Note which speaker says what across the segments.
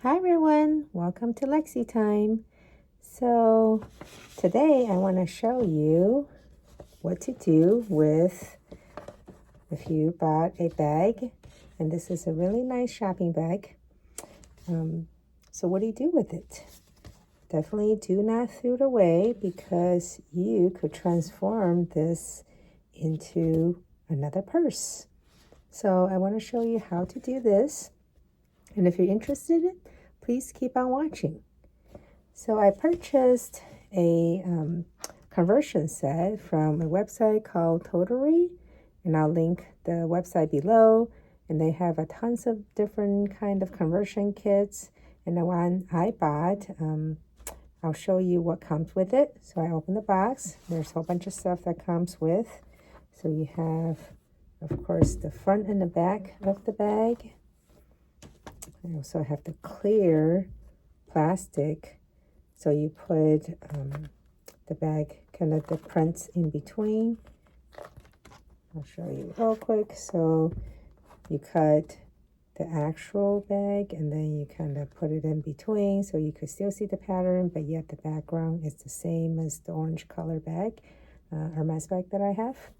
Speaker 1: Hi everyone, welcome to Lexi Time. So today I want to show you what to do with if you bought a bag, and this is a really nice shopping bag. So what do you do with it? Definitely do not throw it away because you could transform this into another purse. So I want to show you how to do this. And if you're interested, please keep on watching. So I purchased a conversion set from a website called Totery, and I'll link the website below. And they have a tons of different kind of conversion kits. And the one I bought, I'll show you what comes with it. So I open the box. There's a whole bunch of stuff that comes with. So you have, of course, the front and the back of the bag. I also have the clear plastic, so you put the bag, kind of the prints in between. I'll show you real quick. So you cut the actual bag and then you kind of put it in between so you could still see the pattern, but yet the background is the same as the orange color bag, Hermes bag that I have.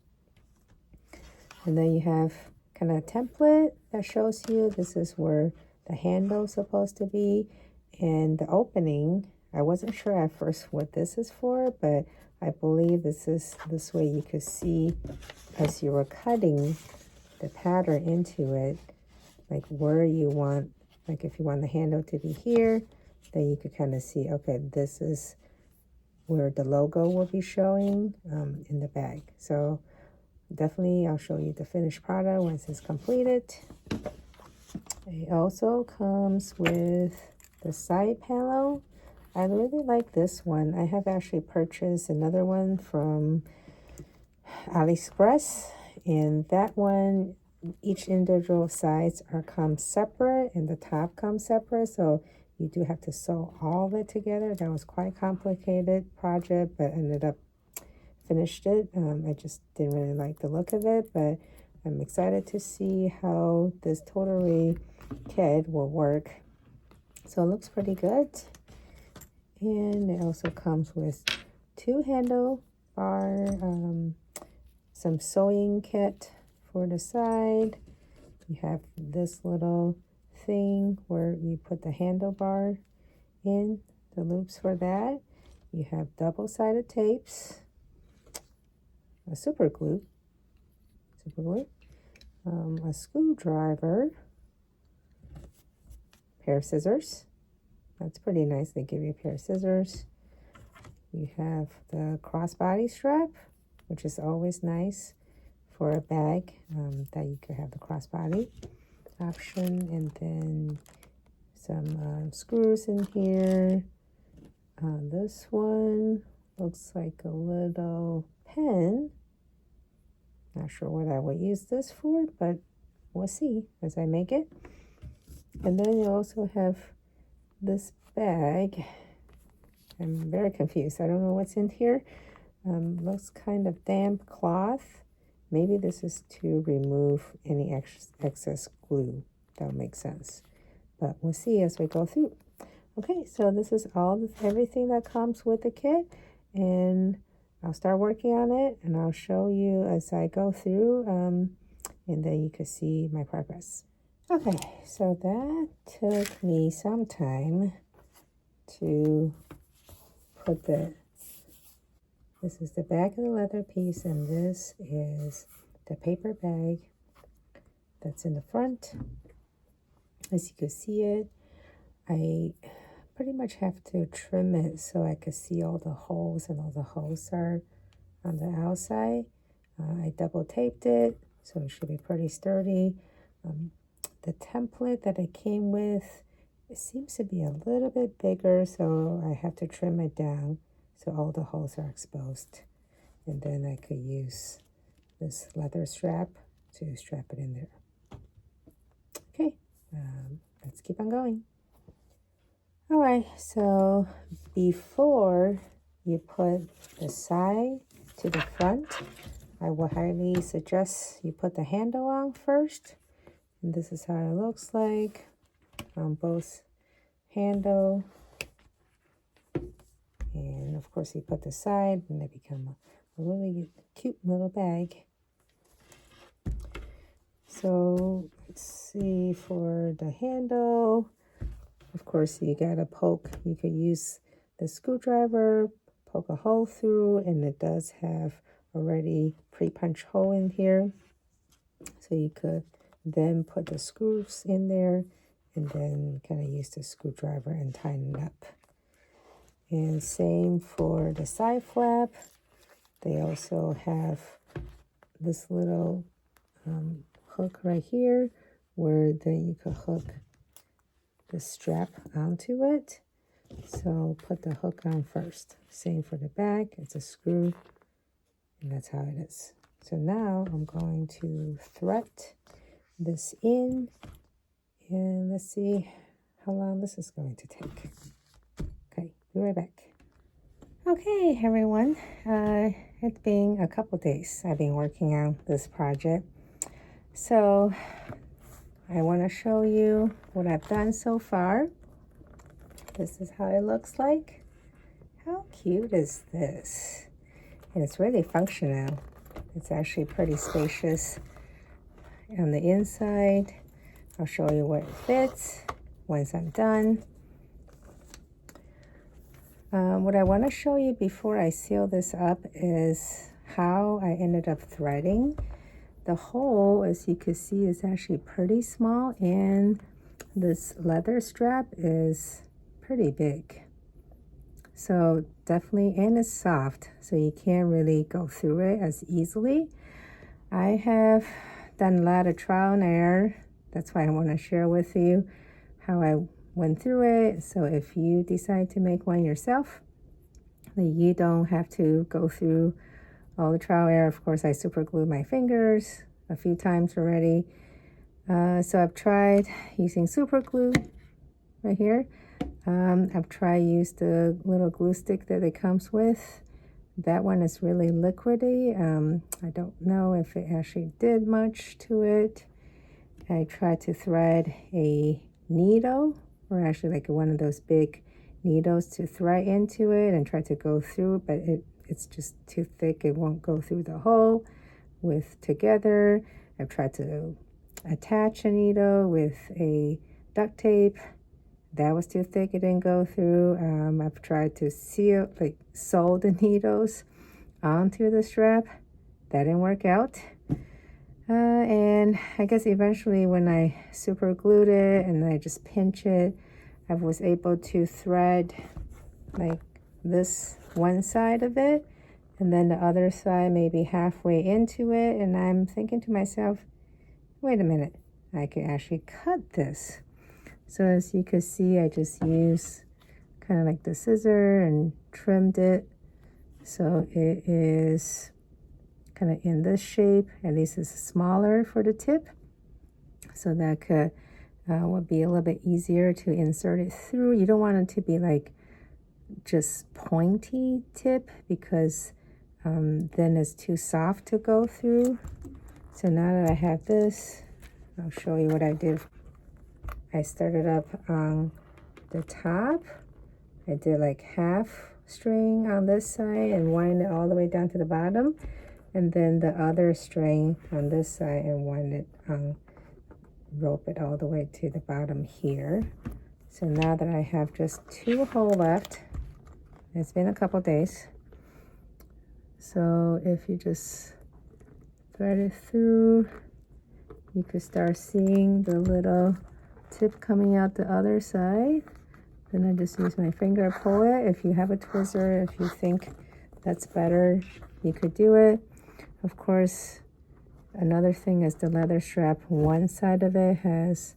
Speaker 1: And then you have kind of a template that shows you this is where the handle is supposed to be, and the opening. I wasn't sure at first what this is for, but I believe this way you could see as you were cutting the pattern into it, like where you want, like if you want the handle to be here, then you could kind of see, okay, this is where the logo will be showing in the bag. So definitely I'll show you the finished product once it's completed. It also comes with the side panel. I really like this one. I have actually purchased another one from AliExpress, and that one, each individual sides come separate and the top comes separate, so you do have to sew all of it together. That was quite a complicated project, but ended up finished it. I just didn't really like the look of it, but I'm excited to see how this Totery kit will work. So it looks pretty good. And it also comes with two handlebar, some sewing kit for the side. You have this little thing where you put the handlebar in, the loops for that. You have double-sided tapes, a super glue, a screwdriver, pair of scissors. That's pretty nice. They give you a pair of scissors. You have the crossbody strap, which is always nice for a bag, that you could have the crossbody option, and then some screws in here. This one looks like a little pen. Not sure what I would use this for, but we'll see as I make it. And then you also have this bag. I'm very confused. I don't know what's in here. Looks kind of damp cloth. Maybe this is to remove any excess glue. That'll make sense. But we'll see as we go through. Okay, so this is everything that comes with the kit, and I'll start working on it, and I'll show you as I go through, and then you can see my progress. Okay, so that took me some time to put this is the back of the leather piece, and this is the paper bag that's in the front. As you can see it, I pretty much have to trim it so I can see all the holes, and all the holes are on the outside. I double taped it, so it should be pretty sturdy. The template that it came with, it seems to be a little bit bigger, so I have to trim it down so all the holes are exposed. And then I could use this leather strap to strap it in there. Okay, let's keep on going. All right, so before you put the side to the front, I would highly suggest you put the handle on first. And this is how it looks like on both handle. And of course you put the side and they become a really cute little bag. So let's see, for the handle, of course you gotta poke. You could use the screwdriver, poke a hole through, and it does have already pre-punch hole in here. So you could then put the screws in there and then kind of use the screwdriver and tighten it up. And same for the side flap. They also have this little hook right here where then you could hook the strap onto it. So put the hook on first. Same for the back. It's a screw, and that's how it is. So now I'm going to thread this in, and let's see how long this is going to take. Okay, be right back. Okay, everyone. It's been a couple days I've been working on this project. So I want to show you what I've done so far. This is how it looks like. How cute is this? And it's really functional. It's actually pretty spacious on the inside. I'll show you where it fits once I'm done. What I want to show you before I seal this up is how I ended up threading. The hole, as you can see, is actually pretty small, and this leather strap is pretty big. So definitely, and it's soft, so you can't really go through it as easily. I have done a lot of trial and error. That's why I want to share with you how I went through it. So if you decide to make one yourself, then you don't have to go through all the trial and error. Of course, I super glued my fingers a few times already. So I've tried using super glue right here. I've tried use the little glue stick that it comes with. That one is really liquidy. I don't know if it actually did much to it. I tried to thread a needle, or actually like one of those big needles, to thread into it and try to go through, but it's just too thick. It won't go through the hole with together. I've tried to attach a needle with a duct tape. That was too thick, it didn't go through. I've tried to sew the needles onto the strap. That didn't work out. And I guess eventually when I super glued it and I just pinch it, I was able to thread like this one side of it, and then the other side maybe halfway into it. And I'm thinking to myself, wait a minute, I can actually cut this. So as you can see, I just used kind of like the scissor and trimmed it. So it is kind of in this shape. At least it's smaller for the tip. So that could would be a little bit easier to insert it through. You don't want it to be like just pointy tip, because then it's too soft to go through. So now that I have this, I'll show you what I did. I started up on the top. I did like half string on this side and wind it all the way down to the bottom, and then the other string on this side and wind it rope it all the way to the bottom here. So now that I have just 2 holes left, it's been a couple days. So if you just thread it through, you could start seeing the little tip coming out the other side. Then I just use my finger to pull it. If you have a tweezer, if you think that's better, you could do it. Of course, another thing is the leather strap. One side of it has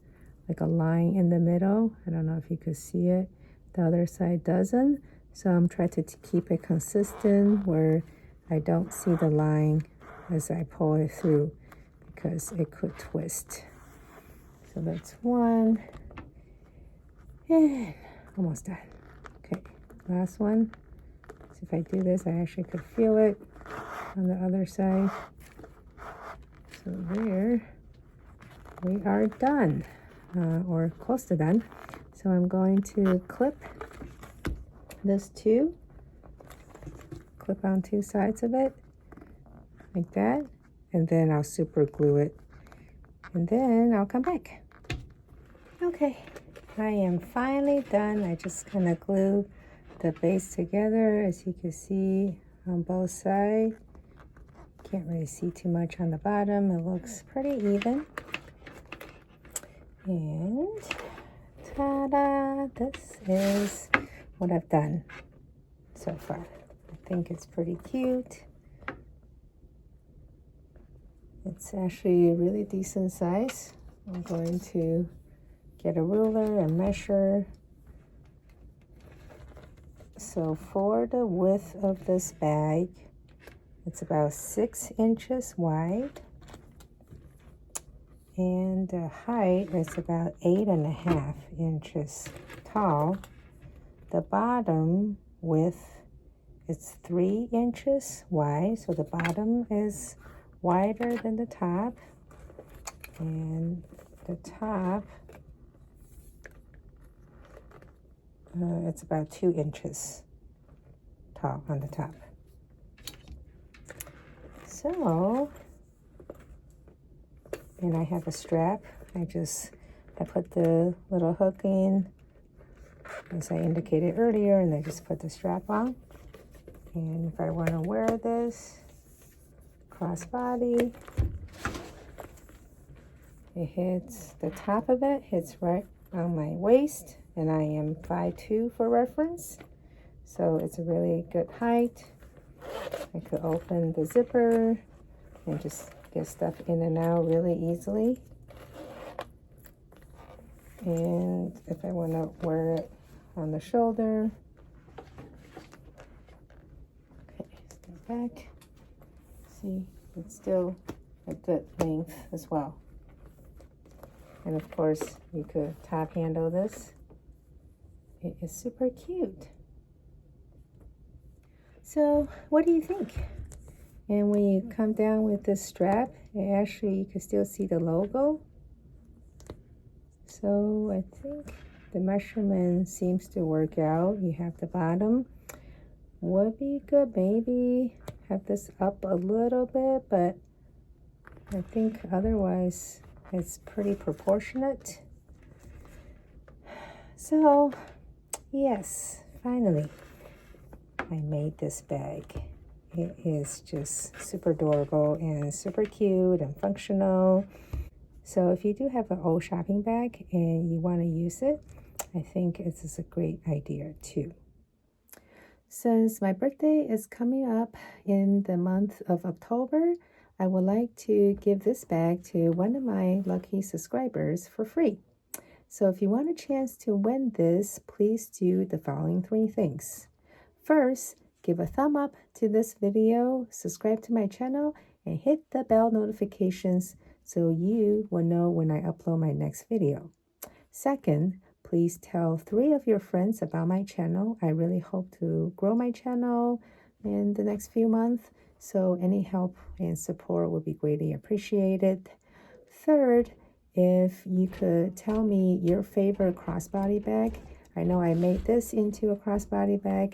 Speaker 1: like a line in the middle. I don't know if you could see it. The other side doesn't. So I'm trying to keep it consistent where I don't see the line as I pull it through, because it could twist. So that's one. And almost done. Okay, last one. So if I do this, I actually could feel it on the other side. So there, we are done, or close to done. So I'm going to clip this too. Clip on two sides of it, like that. And then I'll super glue it. And then I'll come back. Okay, I am finally done. I just kind of glue the base together, as you can see on both sides. Can't really see too much on the bottom. It looks pretty even. And ta-da! This is what I've done so far. I think it's pretty cute. It's actually a really decent size. I'm going to get a ruler and measure. So for the width of this bag, it's about 6 inches wide. And the height is about 8.5 inches tall. The bottom width is 3 inches wide. So the bottom is wider than the top. And the top, it's about 2 inches tall on the top. So, and I have a strap. I put the little hook in, as I indicated earlier, and I just put the strap on. And if I want to wear this crossbody, it hits, the top of it hits right on my waist, and I am 5'2" for reference. So it's a really good height. I could open the zipper and just get stuff in and out really easily. And if I want to wear it on the shoulder, okay, let's go back. See, it's still a good length as well. And of course, you could top handle this. It is super cute. So, what do you think? And when you come down with this strap, you can still see the logo. So I think the measurement seems to work out. You have the bottom. Would be good, maybe have this up a little bit, but I think otherwise it's pretty proportionate. So, yes, finally, I made this bag. It is just super adorable and super cute and functional. So if you do have an old shopping bag and you want to use it, I think this is a great idea too. Since my birthday is coming up in the month of October, I would like to give this bag to one of my lucky subscribers for free. So if you want a chance to win this, please do the following 3 things. First, give a thumb up to this video, subscribe to my channel, and hit the bell notifications so you will know when I upload my next video. Second, please tell 3 of your friends about my channel. I really hope to grow my channel in the next few months, so any help and support would be greatly appreciated. Third, if you could tell me your favorite crossbody bag. I know I made this into a crossbody bag.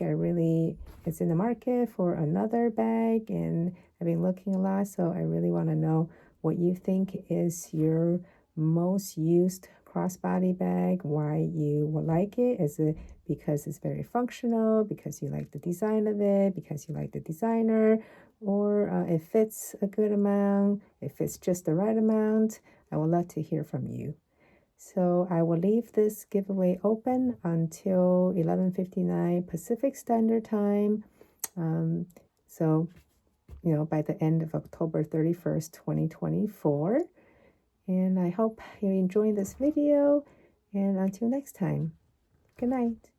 Speaker 1: It's in the market for another bag, and I've been looking a lot, so I really want to know what you think is your most used crossbody bag, why you would like it. Is it because it's very functional, because you like the design of it, because you like the designer, or it fits a good amount, if it's just the right amount? I would love to hear from you. So I will leave this giveaway open until 11:59 Pacific Standard Time. By the end of October 31st, 2024. And I hope you enjoyed this video. And until next time, good night.